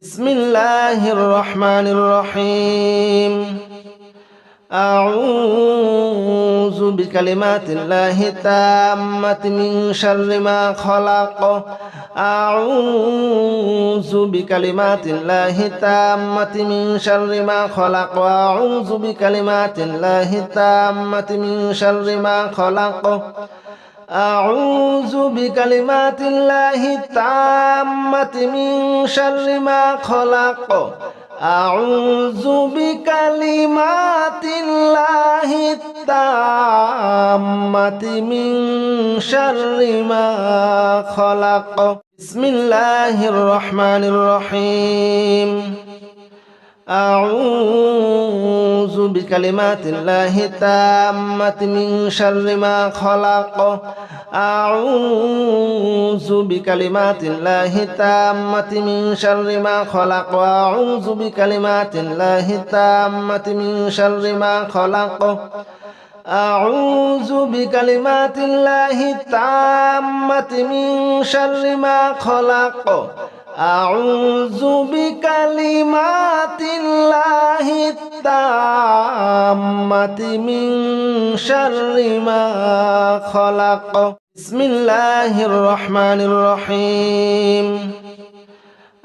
بسم الله الرحمن الرحيم أعوذ بكلمات الله التامة من شر ما خلق أعوذ بكلمات الله التامة من شر ما خلق وأعوذ بكلمات الله التامة من شر ما خلق أعوذ بكلمات الله التامة من شر ما خلق أعوذ بكلمات الله التامة من شر ما خلق بسم الله الرحمن الرحيم أعوذ بكلمات الله التامة من شر ما خلق أعوذ بكلمات الله التامة من شر ما خلق وأعوذ بكلمات الله التامة من شر ما خلق أعوذ بكلمات الله التامة من شر ما خلق أعوذ بكلمات الله التامة من شر ما خلق بسم الله الرحمن الرحيم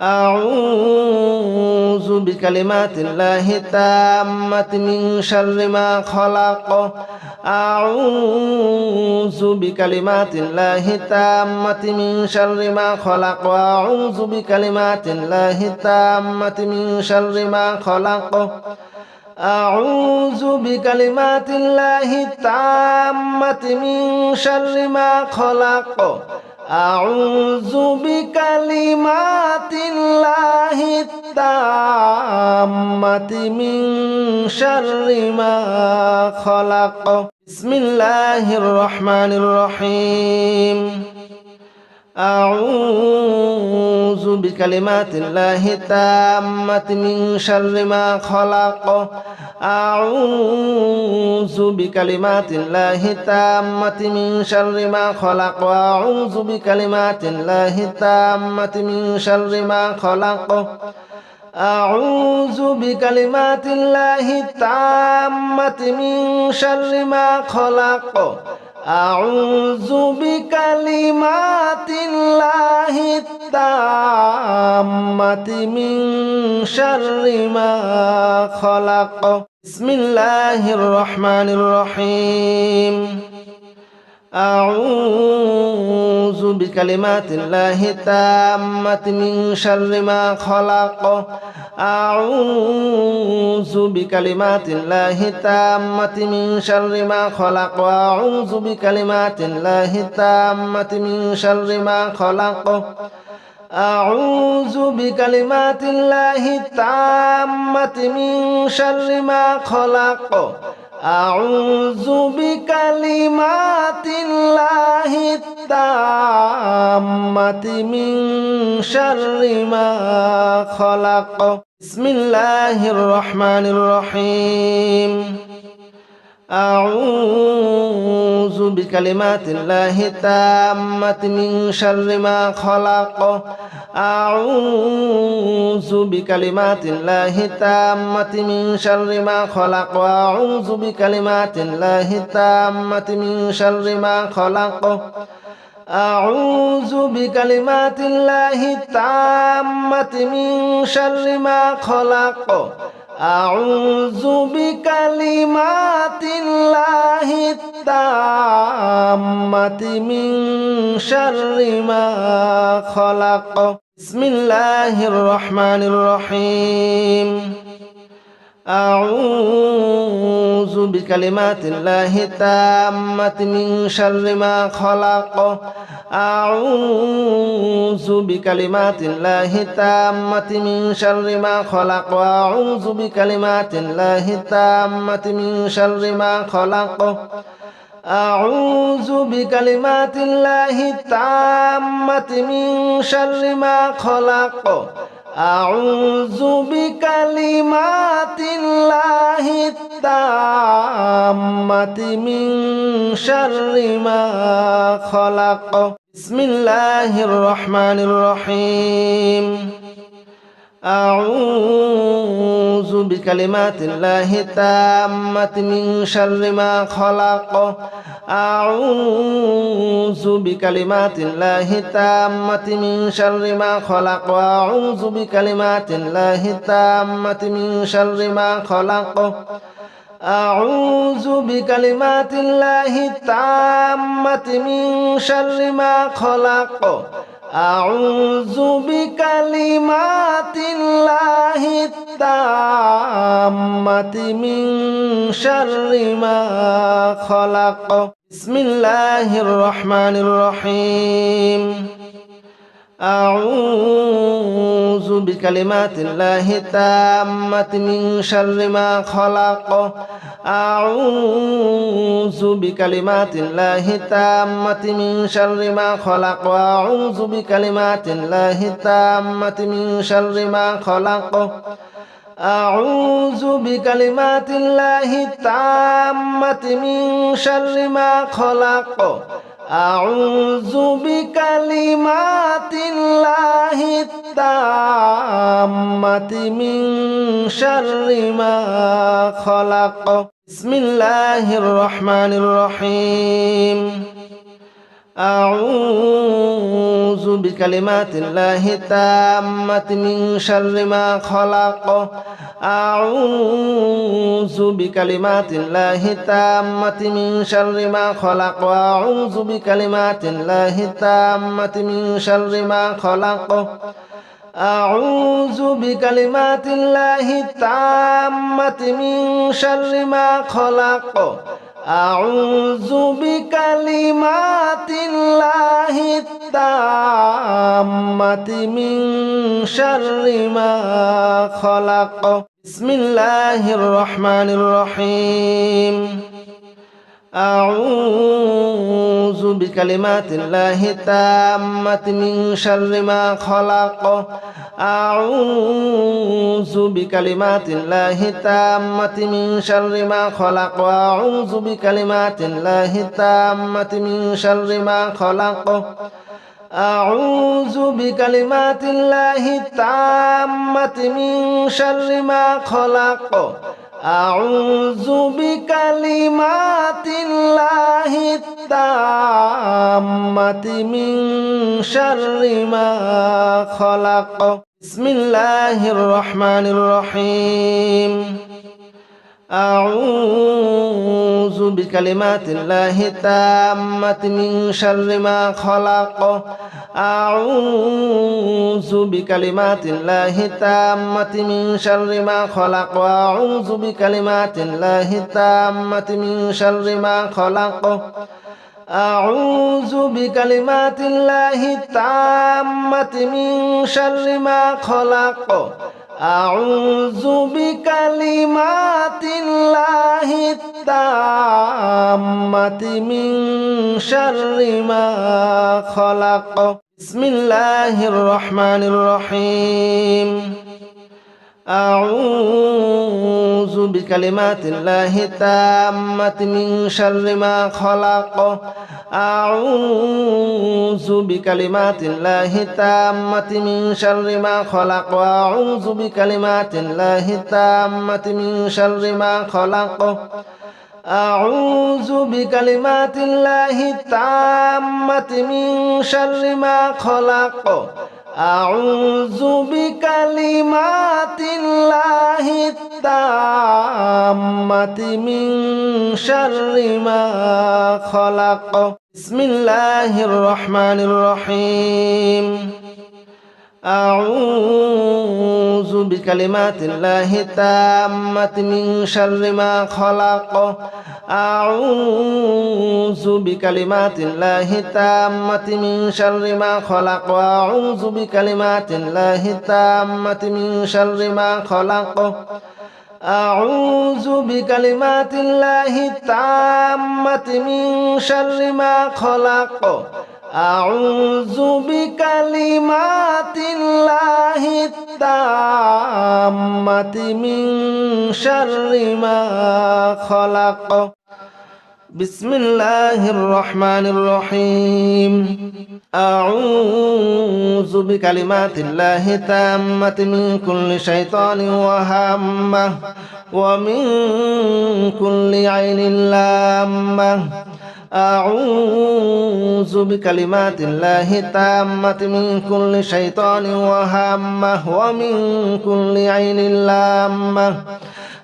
أعوذ بكلمات الله التامة من شر ما خلق أعوذ بكلمات الله التامة من شر ما خلق وأعوذ بكلمات الله التامة من شر ما خلق أعوذ بكلمات الله التامة من شر ما خلق أعوذ بكلمات الله التامة من شر ما خلق بسم الله الرحمن الرحيم أعوذ بكلمات الله التامة من شر ما خلق أعوذ بكلمات الله التامة من شر ما خلق وأعوذ بكلمات الله التامة من شر ما خلق أعوذ بكلمات الله التامة من شر ما خلق أعوذ بكلمات الله التامة من شر ما خلق بسم الله الرحمن الرحيم أعوذ بكلمات الله التامة من شر ما خلق أعوذ بكلمات الله التامة من شر ما خلق وأعوذ بكلمات الله التامة من شر ما خلق أعوذ بكلمات الله التامة من شر ما خلق أعوذ بكلمات الله التامة من شر ما خلق بسم الله الرحمن الرحيم أعوذ بكلمات الله التامة من شر ما خلق أعوذ بكلمات الله التامة من شر ما خلق وأعوذ بكلمات الله التامة من شر ما خلق أعوذ بكلمات الله التامة من شر ما خلق أعوذ بكلمات الله التامة من شر ما خلق بسم الله الرحمن الرحيم أعوذ بكلمات الله التامة من شر ما خلق أعوذ بكلمات الله التامة من شر ما خلق وأعوذ بكلمات الله التامة من شر ما خلق أعوذ بكلمات الله التامة من شر ما خلق أعوذ بكلمات الله التامة من شر ما خلق بسم الله الرحمن الرحيم أعوذ بكلمات الله التامة من شر ما خلق أعوذ بكلمات الله التامة من شر ما خلق وأعوذ بكلمات الله التامة من شر ما خلق أعوذ بكلمات الله التامة من شر ما خلق أعوذ بكلمات الله التامة من شر ما خلق بسم الله الرحمن الرحيم أعوذ بكلمات الله التامة من شر ما خلق أعوذ بكلمات الله التامة من شر ما خلق وأعوذ بكلمات الله التامة من شر ما خلق أعوذ بكلمات الله التامة من شر ما خلق أعوذ بكلمات الله التامة من شر ما خلق بسم الله الرحمن الرحيم أعوذ بكلمات الله التامة من شر ما خلق أعوذ بكلمات الله التامة من شر ما خلق وأعوذ بكلمات الله التامة من شر ما خلق أعوذ بكلمات الله التامة من شر ما خلق أعوذ بكلمات الله التامة من شر ما خلق بسم الله الرحمن الرحيم أعوذ بكلمات الله التامة من شر ما خلق أعوذ بكلمات الله التامة من شر ما خلق وأعوذ بكلمات الله التامة من شر ما خلق أعوذ بكلمات الله التامة من شر ما خلق أعوذ بكلمات الله التامة من شر ما خلق بسم الله الرحمن الرحيم أعوذ بكلمات الله التامة من شر ما خلق أعوذ بكلمات الله التامة من شر ما خلق وأعوذ بكلمات الله التامة من شر ما خلق أعوذ بكلمات الله التامة من شر ما خلق أعوذ بكلمات الله التامة من شر ما خلق بسم الله الرحمن الرحيم أعوذ بكلمات الله التامة من شر ما خلق أعوذ بكلمات الله التامة من شر ما خلق وأعوذ بكلمات الله التامة من شر ما خلق أعوذ بكلمات الله التامة من شر ما خلق أعوذ بكلمات الله التامة من شر ما خلق بسم الله الرحمن الرحيم أعوذ بكلمات الله التامة من شر ما خلق أعوذ بكلمات الله التامة من شر ما خلق وأعوذ بكلمات الله التامة من شر ما خلق أعوذ بكلمات الله التامة من شر ما خلق أعوذ بكلمات الله التامة من شر ما خلق بسم الله الرحمن الرحيم أعوذ بكلمات الله التامة من كل شيطان وهامة ومن كل عين لامة أعوذ بكلمات الله التامة من كل شيطان وهامة ومن كل عين لامة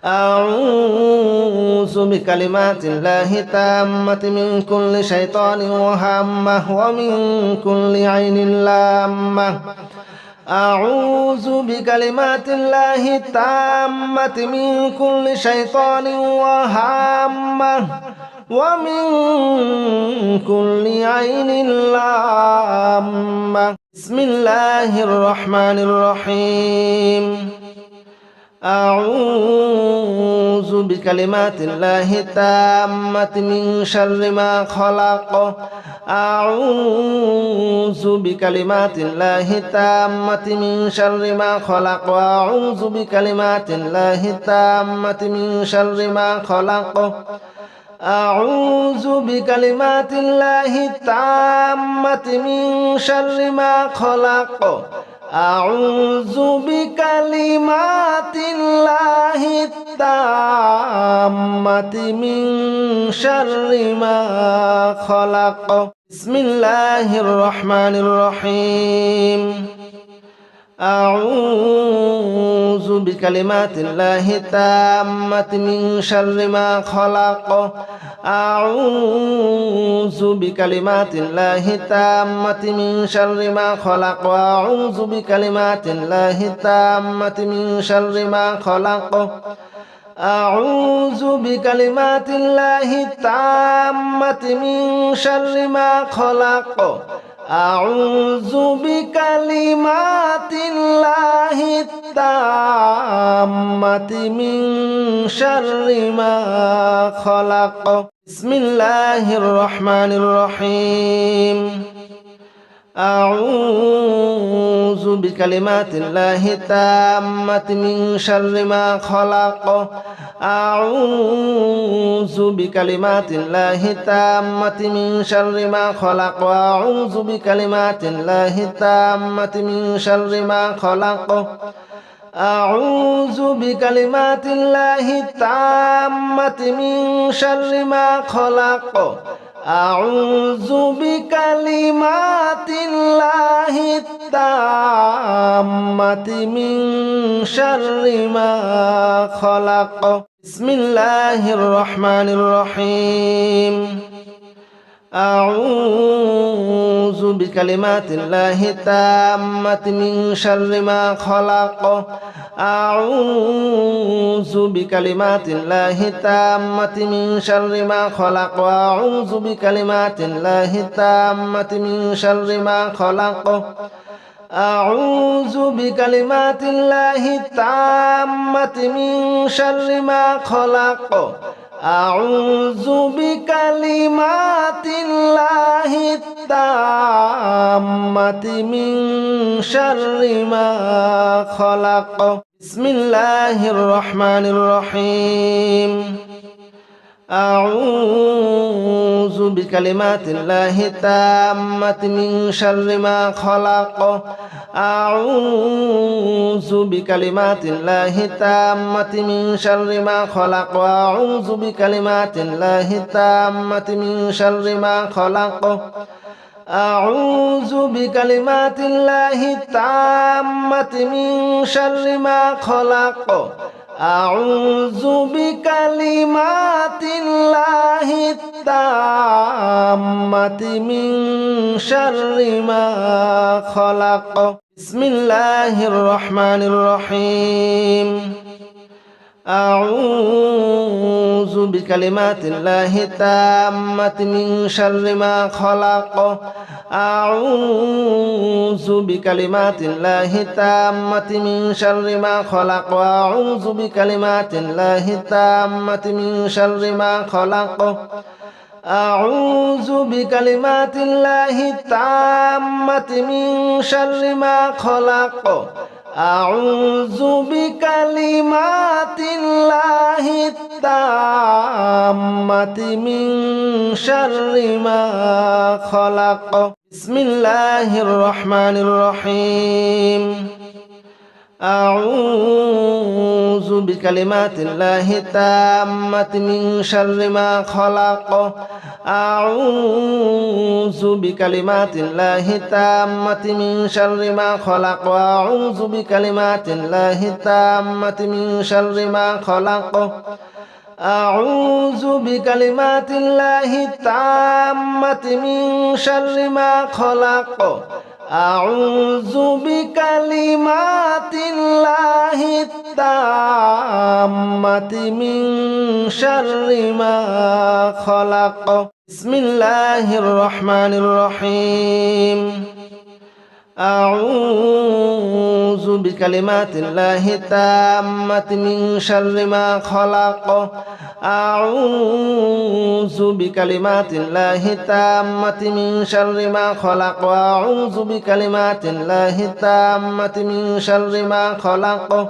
أعوذ بكلمات الله التامة من كل شيطان وهامة ومن كل عين لامة أعوذ بكلمات الله التامة من كل شيطان وهامة ومن كل عين لامة بسم الله الرحمن الرحيم أعوذ بكلمات الله التامة من شر ما خلق أعوذ بكلمات الله التامة من شر ما خلق وأعوذ بكلمات الله التامة من شر ما خلق أعوذ بكلمات الله التامة من شر ما خلق أعوذ بكلمات الله التامة من شر ما خلق بسم الله الرحمن الرحيم أعوذ بكلمات الله التامة من شر ما خلق أعوذ بكلمات الله التامة من شر ما خلق وأعوذ بكلمات الله التامة من شر ما خلق أعوذ بكلمات الله التامة من شر ما خلق أعوذ بكلمات الله التامة من شر ما خلق بسم الله الرحمن الرحيم أعوذ بكلمات الله التامة من شر ما خلق أعوذ بكلمات الله التامة من شر ما خلق وأعوذ بكلمات الله التامة من شر ما خلق أعوذ بكلمات الله التامة من شر ما خلق أعوذ بكلمات الله التامة من شر ما خلق بسم الله الرحمن الرحيم أعوذ بكلمات الله التامة من شر ما خلق أعوذ بكلمات الله التامة من شر ما خلق وأعوذ بكلمات الله التامة من شر ما خلق أعوذ بكلمات الله التامة من شر ما خلق أعوذ بكلمات الله التامة من شر ما خلق بسم الله الرحمن الرحيم أعوذ بكلمات الله التامة من شر ما خلق أعوذ بكلمات الله التامة من شر ما خلق وأعوذ بكلمات الله التامة من شر ما خلق أعوذ بكلمات الله التامة من شر ما خلق أعوذ بكلمات الله التامة من شر ما خلق بسم الله الرحمن الرحيم أعوذ بكلمات الله التامة من شر ما خلق أعوذ بكلمات الله التامة من شر ما خلق وأعوذ بكلمات الله التامة من شر ما خلق أعوذ بكلمات الله التامة من شر ما خلق أعوذ بكلمات الله التامة التامة من شر ما خلق بسم الله الرحمن الرحيم أعوذ بكلمات الله التامة من شر ما خلق أعوذ بكلمات الله التامة من شر ما خلق وأعوذ بكلمات الله التامة من شر ما خلق أعوذ بكلمات الله التامة من شر ما خلق أعوذ بكلمات الله التامة من شر ما خلق بسم الله الرحمن الرحيم أعوذ بكلمات الله التامة من شر ما خلق أعوذ بكلمات الله التامة من شر ما خلق وأعوذ بكلمات الله التامة من شر ما خلق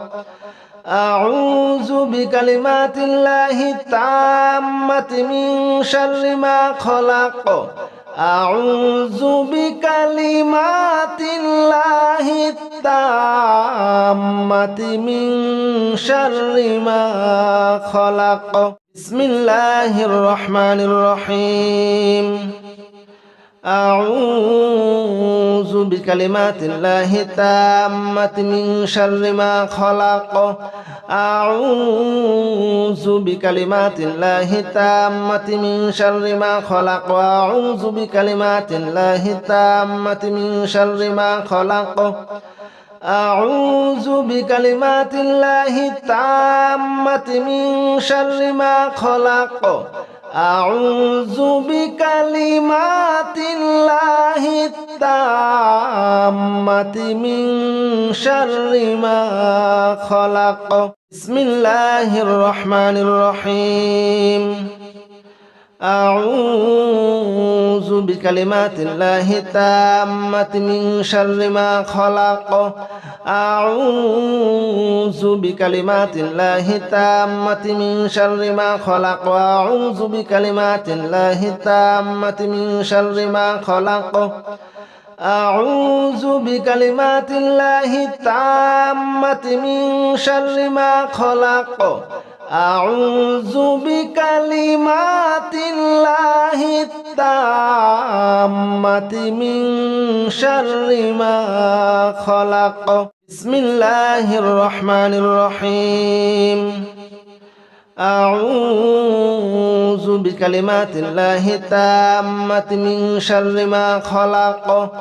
أعوذ بكلمات الله التامة من شر ما خلق أعوذ بكلمات الله التامة من شر ما خلق بسم الله الرحمن الرحيم أعوذ بكلمات الله التامة من شر ما خلق أعوذ بكلمات الله التامة من شر ما خلق وأعوذ بكلمات الله التامة من شر ما خلق أعوذ بكلمات الله التامة من شر ما خلق أعوذ بكلمات الله التامة من شر ما خلق بسم الله الرحمن الرحيم أعوذ بكلمات الله التامة من شر ما خلق أعوذ بكلمات الله التامة من شر ما خلق وأعوذ بكلمات الله التامة من شر ما خلق أعوذ بكلمات الله التامة من شر ما خلق أعوذ بكلمات الله التامة من شر ما خلق بسم الله الرحمن الرحيم أعوذ بكلمات الله التامة من شر ما خلق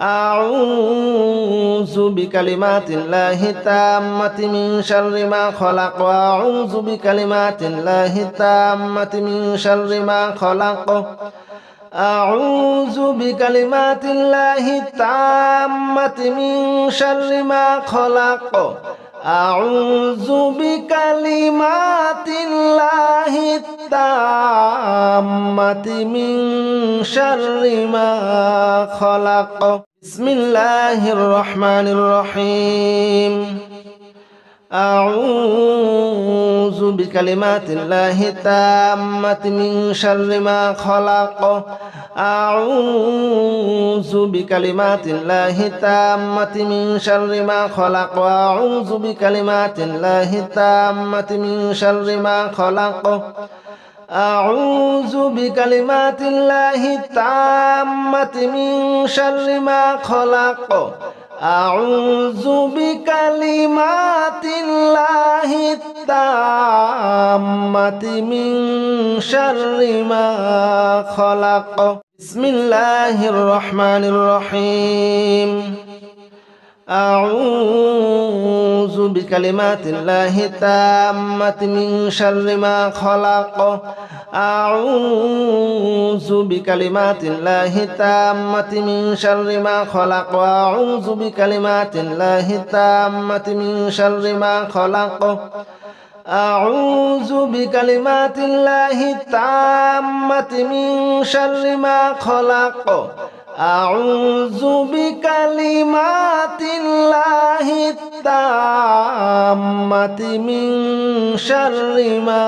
أعوذ بكلمات الله التامة من شر ما خلق وأعوذ بكلمات الله التامة من شر ما خلق أعوذ بكلمات الله التامة من شر ما خلق أعوذ بكلمات الله التامة من شر ما خلق بسم الله الرحمن الرحيم أعوذ بكلمات الله التامة من شر ما خلق أعوذ بكلمات الله التامة من شر ما خلق وأعوذ بكلمات الله التامة من شر ما خلق أعوذ بكلمات الله التامة من شر ما خلق أعوذ بكلمات الله التامة من شر ما خلق بسم الله الرحمن الرحيم أعوذ بكلمات الله التامة من شر ما خلق أعوذ بكلمات الله التامة من شر ما خلق وأعوذ بكلمات الله التامة من شر ما خلق أعوذ بكلمات الله التامة من شر ما خلق أعوذ بكلمات الله التامة من شر ما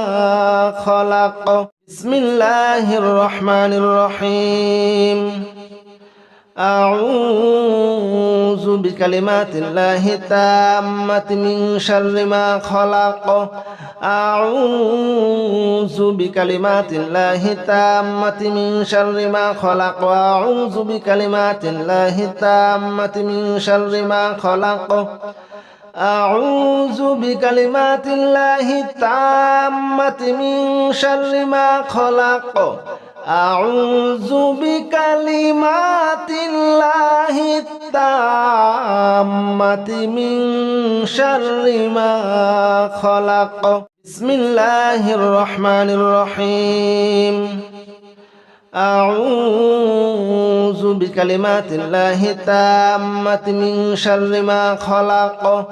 خلق بسم الله الرحمن الرحيم أعوذ بكلمات الله التامة من شر ما خلق أعوذ بكلمات الله التامة من شر ما خلق وأعوذ بكلمات الله التامة من شر ما خلق أعوذ بكلمات الله التامة من شر ما خلق أعوذ بكلمات الله التامة من شر ما خلق بسم الله الرحمن الرحيم أعوذ بكلمات الله التامة من شر ما خلق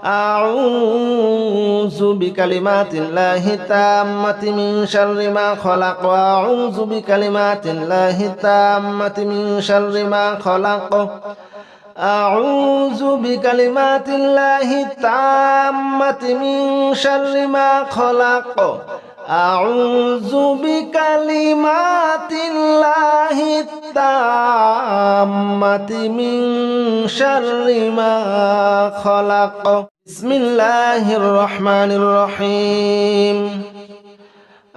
أعوذ بكلمات الله التامة من شر ما خلق وأعوذ بكلمات الله التامة من شر ما خلق أعوذ بكلمات الله التامة من شر ما خلق أعوذ بكلمات الله التامة من شر ما خلق بسم الله الرحمن الرحيم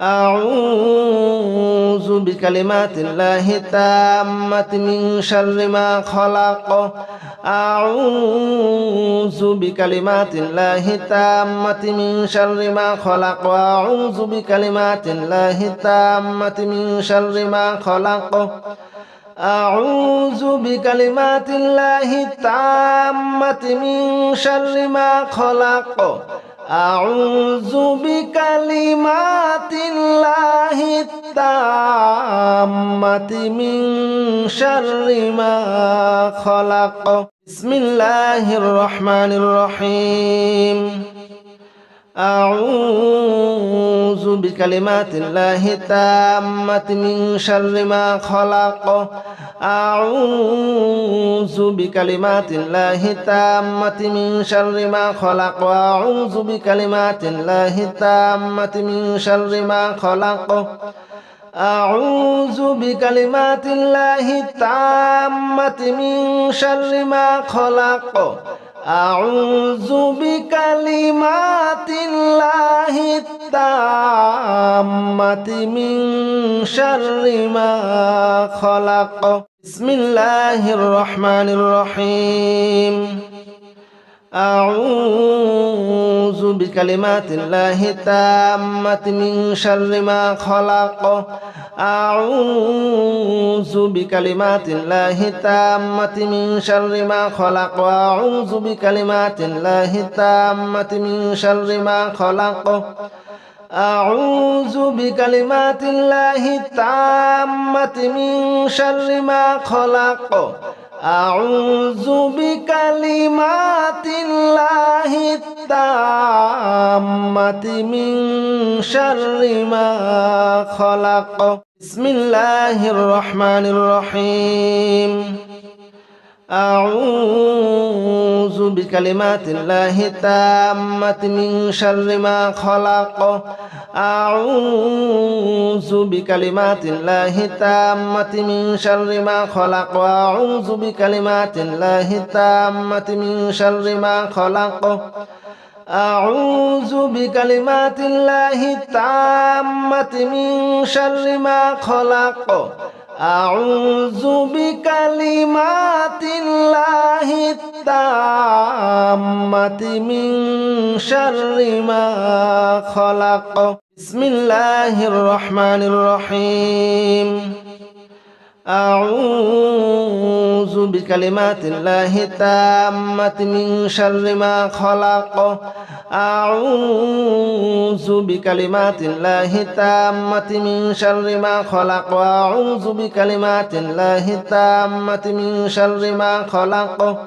أعوذ بكلمات الله التامة من شر ما خلق أعوذ بكلمات الله التامة من شر ما خلق وأعوذ بكلمات الله التامة من شر ما خلق أعوذ بكلمات الله التامة من شر ما خلق أعوذ بكلمات الله التامة من شر ما خلق بسم الله الرحمن الرحيم أعوذ بكلمات الله التامة من شر ما خلق أعوذ بكلمات الله التامة من شر ما خلق وأعوذ بكلمات الله التامة من شر ما خلق أعوذ بكلمات الله التامة من شر ما خلق أعوذ بكلمات الله التامة من شر ما خلق بسم الله الرحمن الرحيم أعوذ بكلمات الله التامة من شر ما خلق أعوذ بكلمات الله التامة من شر ما خلق وأعوذ بكلمات الله التامة من شر ما خلق أعوذ بكلمات الله التامة من شر ما خلق أعوذ بكلمات الله التامة من شر ما خلق بسم الله الرحمن الرحيم أعوذ بكلمات الله التامة من شر ما خلق أعوذ بكلمات الله التامة من شر ما خلق وأعوذ بكلمات الله التامة من شر ما خلق أعوذ بكلمات الله التامة من شر ما خلق أعوذ بكلمات الله التامة من شر ما خلق بسم الله الرحمن الرحيم أعوذ بكلمات الله التامة من شر ما خلق أعوذ بكلمات الله التامة من شر ما خلق وأعوذ بكلمات الله التامة من شر ما خلق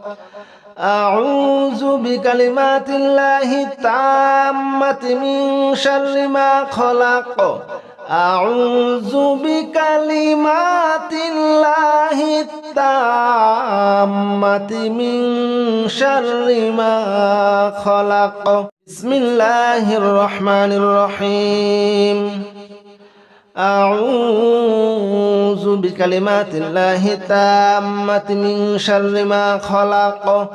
أعوذ بكلمات الله التامة من شر ما خلق أعوذ بكلمات الله التامة من شر ما خلق بسم الله الرحمن الرحيم أعوذ بكلمات الله التامة من شر ما خلق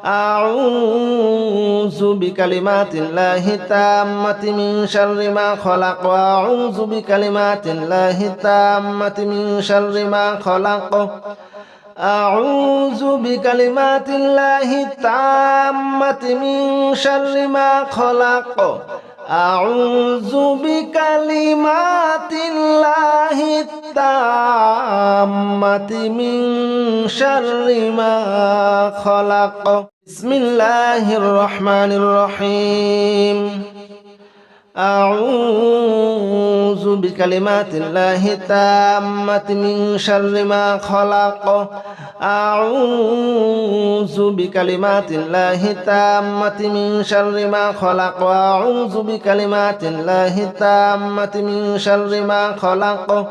أعوذ بكلمات الله التامة من شر ما خلق وأعوذ بكلمات الله التامة من شر ما خلق أعوذ بكلمات الله التامة من شر ما خلق أعوذ بكلمات الله التامة من شر ما خلق بسم الله الرحمن الرحيم أعوذ بكلمات الله التامة من شر ما خلق أعوذ بكلمات الله التامة من شر ما خلق وأعوذ بكلمات الله التامة من شر ما خلق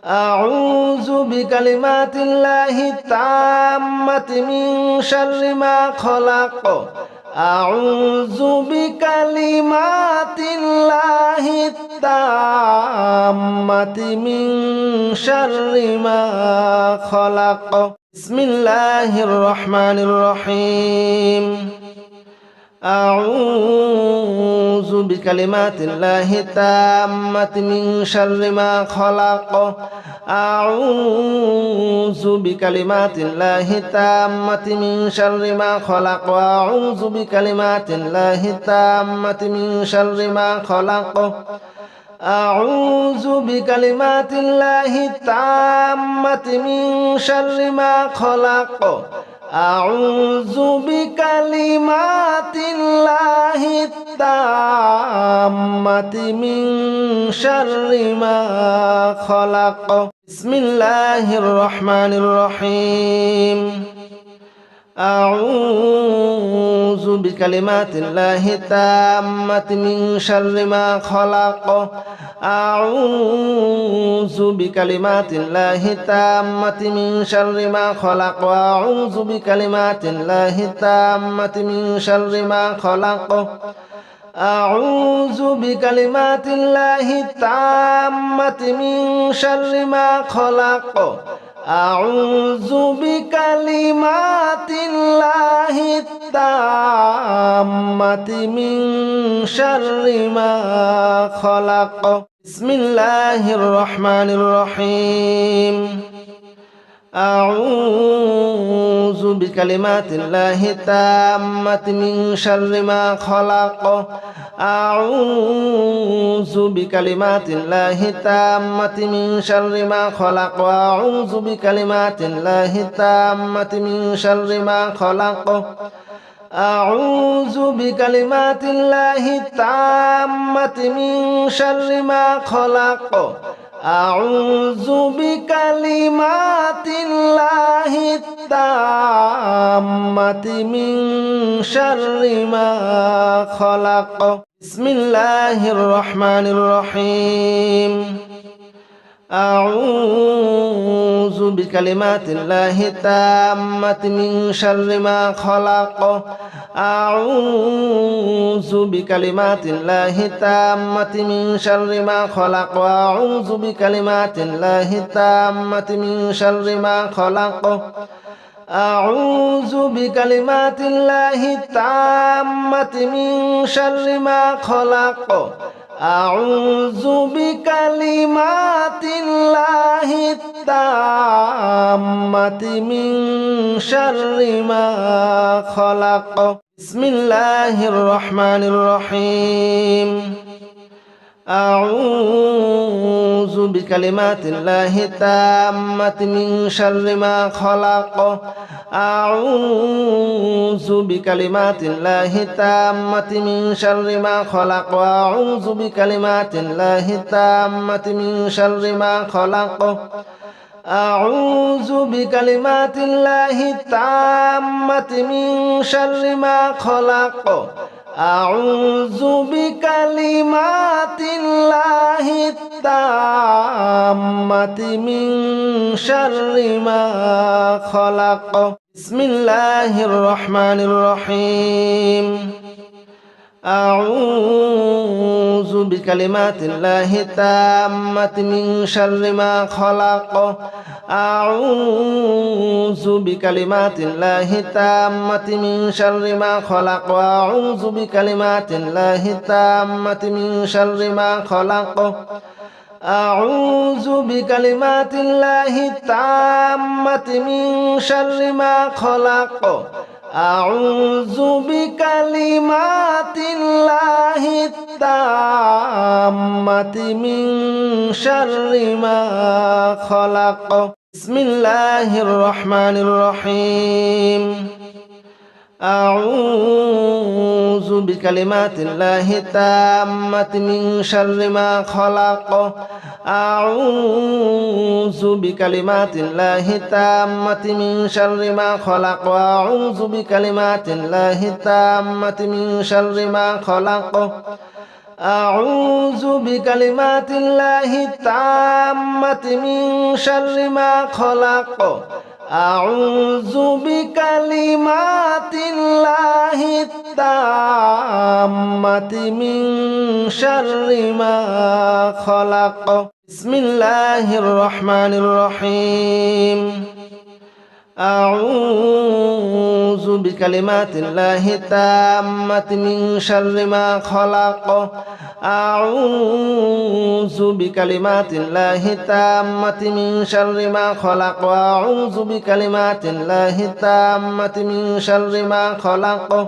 أعوذ بكلمات الله التامة من شر ما خلق أعوذ بكلمات الله التامة من شر ما خلق بسم الله الرحمن الرحيم أعوذ بكلمات الله التامة من شر ما خلق أعوذ بكلمات الله التامة من شر ما خلق وأعوذ بكلمات الله التامة من شر ما خلق أعوذ بكلمات الله التامة من شر ما خلق أعوذ بكلمات الله التامة من شر ما خلق بسم الله الرحمن الرحيم أعوذ بكلمات الله التامة من شر ما خلق أعوذ بكلمات الله التامة من شر ما خلق وأعوذ بكلمات الله التامة من شر ما خلق أعوذ بكلمات الله التامة من شر ما خلق أعوذ بكلمات الله التامة من شر ما خلق بسم الله الرحمن الرحيم أعوذ بكلمات الله التامة من شر ما خلق أعوذ بكلمات الله التامة من شر ما خلق وأعوذ بكلمات الله التامة من شر ما خلق أعوذ بكلمات الله التامة من شر ما خلق أعوذ بكلمات الله التامة من شر ما خلق بسم الله الرحمن الرحيم أعوذ بكلمات الله التامة من شر ما خلق أعوذ بكلمات الله التامة من شر ما خلق وأعوذ بكلمات الله التامة من شر ما خلق أعوذ بكلمات الله التامة من شر ما خلق أعوذ بكلمات الله التامة من شر ما خلق بسم الله الرحمن الرحيم أعوذ بكلمات الله التامة من شر ما خلق أعوذ بكلمات الله التامة من شر ما خلق وأعوذ بكلمات الله التامة من شر ما خلق أعوذ بكلمات الله التامة من شر ما خلق أعوذ بكلمات الله التامة من شر ما خلق بسم الله الرحمن الرحيم أعوذ بكلمات الله التامة من شر ما خلق أعوذ بكلمات الله التامة من شر ما خلق وأعوذ بكلمات الله التامة من شر ما خلق أعوذ بكلمات الله التامة من شر ما خلق أعوذ بكلمات الله التامة من شر ما خلق بسم الله الرحمن الرحيم أعوذ بكلمات الله التامة من شر ما خلق أعوذ بكلمات الله التامة من شر ما خلق وأعوذ بكلمات الله التامة من شر ما خلق أعوذ بكلمات الله التامة من شر ما خلق أعوذ بكلمات الله التامة من شر ما خلق بسم الله الرحمن الرحيم أعوذ بكلمات الله التامة من شر ما خلق أعوذ بكلمات الله التامة من شر ما خلق وأعوذ بكلمات الله التامة من شر ما خلق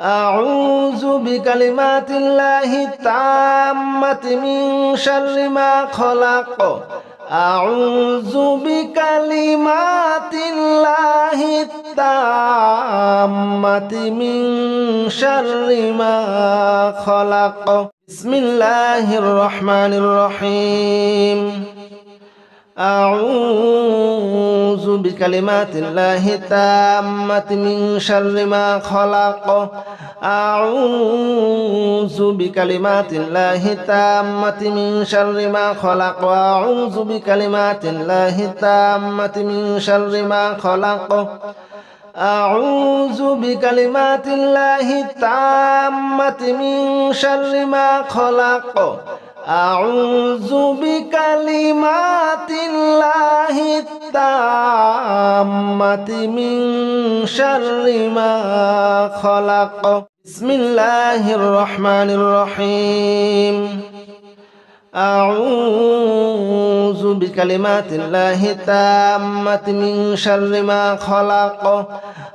أعوذ بكلمات الله التامة من شر ما خلق أعوذ بكلمات الله التامة من شر ما خلق بسم الله الرحمن الرحيم أعوذ بكلمات الله التامة من شر ما خلق أعوذ بكلمات الله التامة من شر ما خلق وأعوذ بكلمات الله التامة من شر ما خلق أعوذ بكلمات الله التامة من شر ما خلق أعوذ بكلمات الله التامة من شر ما خلق بسم الله الرحمن الرحيم أعوذ بكلمات الله التامة من شر ما خلق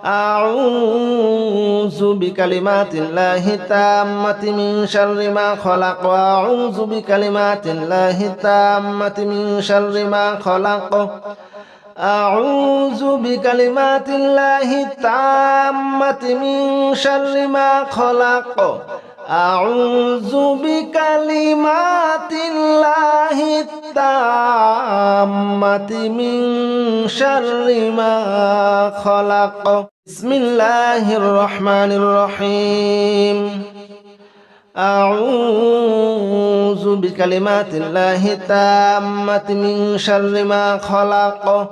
أعوذ بكلمات الله التامة من شر ما خلق وأعوذ بكلمات الله التامة من شر ما خلق أعوذ بكلمات الله التامة من شر ما خلق أعوذ بكلمات الله التامة من شر ما خلق بسم الله الرحمن الرحيم أعوذ بكلمات الله التامة من شر ما خلق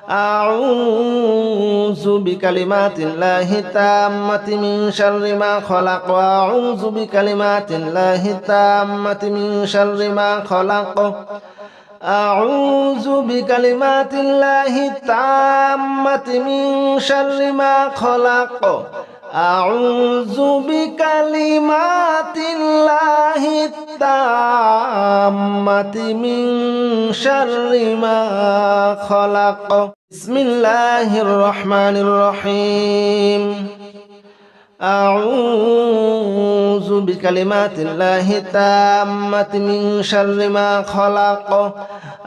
أعوذ بكلمات الله التامة من شر ما خلق وأعوذ بكلمات الله التامة من شر ما خلق أعوذ بكلمات الله التامة من شر ما خلق أعوذ بكلمات الله التامة من شر ما خلق بسم الله الرحمن الرحيم أعوذ بكلمات الله التامة من شر ما خلق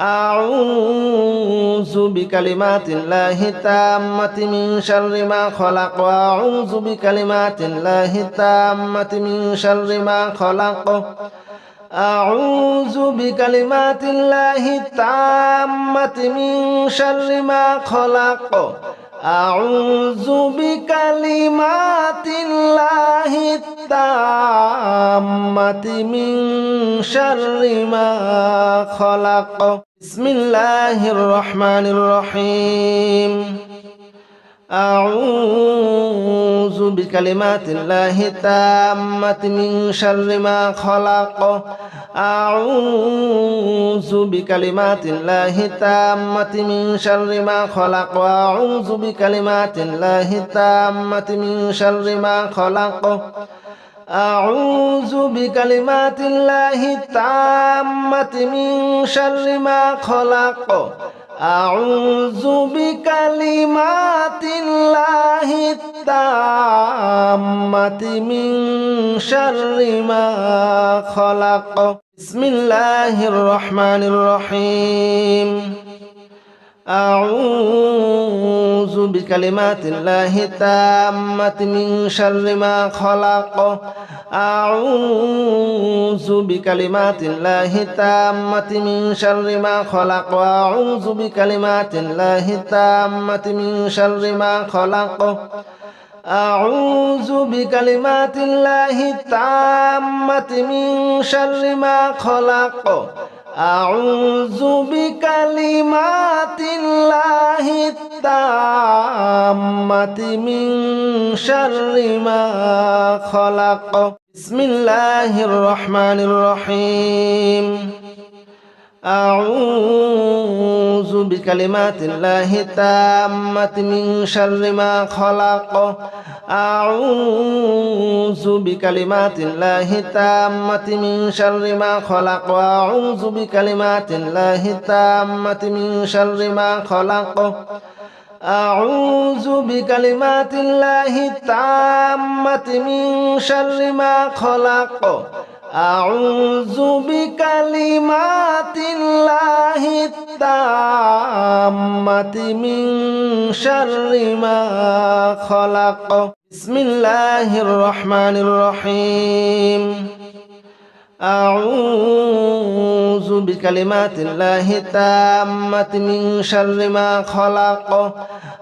أعوذ بكلمات الله التامة من شر ما خلق وأعوذ بكلمات الله التامة من شر ما خلق أعوذ بكلمات الله التامة من شر ما خلق أعوذ بكلمات الله التامة من شر ما خلق بسم الله الرحمن الرحيم أعوذ بكلمات الله التامة من شر ما خلق أعوذ بكلمات الله التامة من شر ما خلق وأعوذ بكلمات الله التامة من شر ما خلق أعوذ بكلمات الله التامة من شر ما خلق أعوذ بكلمات الله التامة من شر ما خلق بسم الله الرحمن الرحيم أعوذ بكلمات الله التامة من شر ما خلق أعوذ بكلمات الله التامة من شر ما خلق وأعوذ بكلمات الله التامة من شر ما خلق أعوذ بكلمات الله التامة من شر ما خلق أعوذ بكلمات الله التامة من شر ما خلق بسم الله الرحمن الرحيم أعوذ بكلمات الله التامة من شر ما خلق أعوذ بكلمات الله التامة من شر ما خلق وأعوذ بكلمات الله التامة من شر ما خلق أعوذ بكلمات الله التامة من شر ما خلق أعوذ بكلمات الله التامة من شر ما خلق بسم الله الرحمن الرحيم أعوذ بكلمات الله التامة من شر ما خلق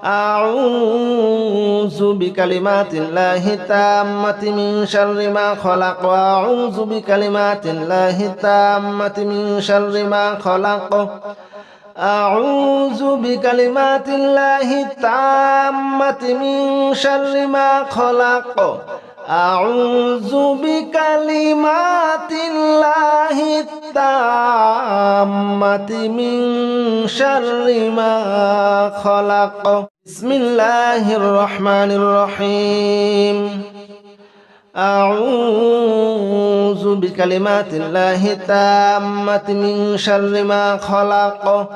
أعوذ بكلمات الله التامة من شر ما خلق وأعوذ بكلمات الله التامة من شر ما خلق أعوذ بكلمات الله التامة من شر ما خلق أعوذ بكلمات الله التامة من شر ما خلق بسم الله الرحمن الرحيم أعوذ بكلمات الله التامة من شر ما خلق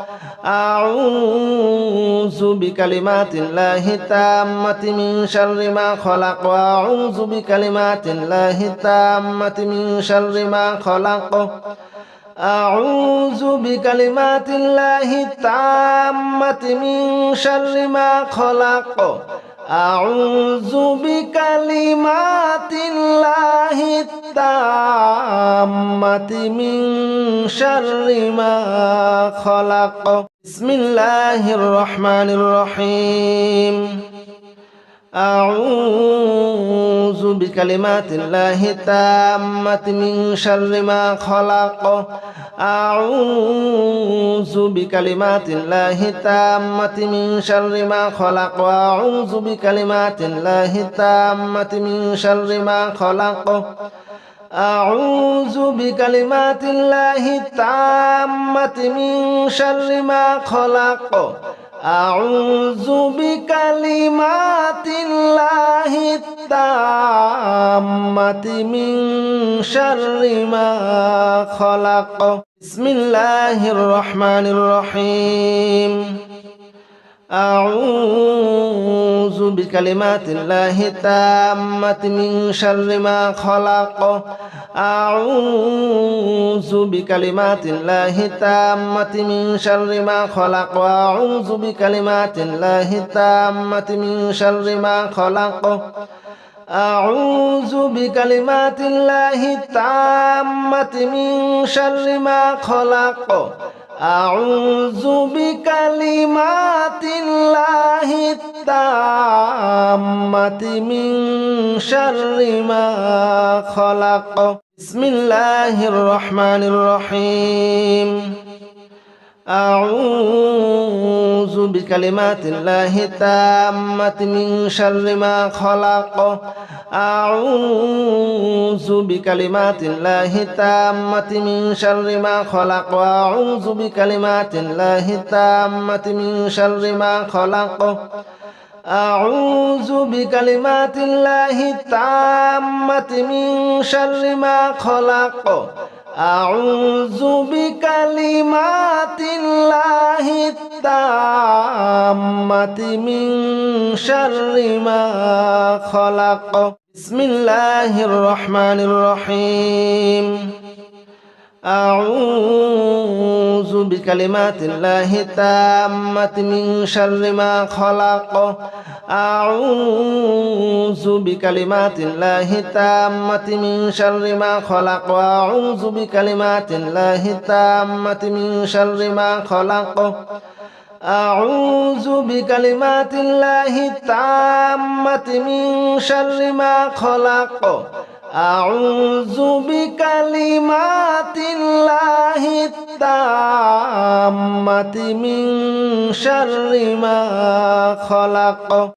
أعوذ بكلمات الله التامة من شر ما خلق وأعوذ بكلمات الله التامة من شر ما خلق أعوذ بكلمات الله التامة من شر ما خلق أعوذ بكلمات الله التامة من شر ما خلق بسم الله الرحمن الرحيم أعوذ بكلمات الله التامة من شر ما خلق أعوذ بكلمات الله التامة من شر ما خلق وأعوذ بكلمات الله التامة من شر ما خلق أعوذ بكلمات الله التامة من شر ما خلق أعوذ بكلمات الله التامة من شر ما خلق بسم الله الرحمن الرحيم أعوذ بكلمات الله التامة من شر ما خلق أعوذ بكلمات الله التامة من شر ما خلق وأعوذ بكلمات الله التامة من شر ما خلق أعوذ بكلمات الله التامة من شر ما خلق أعوذ بكلمات الله التامة من شر ما خلق بسم الله الرحمن الرحيم أعوذ بكلمات الله التامة من شر ما خلق أعوذ بكلمات الله التامة من شر ما خلق وأعوذ بكلمات الله التامة من شر ما خلق أعوذ بكلمات الله التامة من شر ما خلق أعوذ بكلمات الله التامة من شر ما خلق بسم الله الرحمن الرحيم أعوذ بكلمات الله التامة من شر ما خلق أعوذ بكلمات الله التامة من شر ما خلق وأعوذ بكلمات الله التامة من شر ما خلق أعوذ بكلمات الله التامة من شر ما خلق أعوذ بكلمات الله التامة من شر ما خلق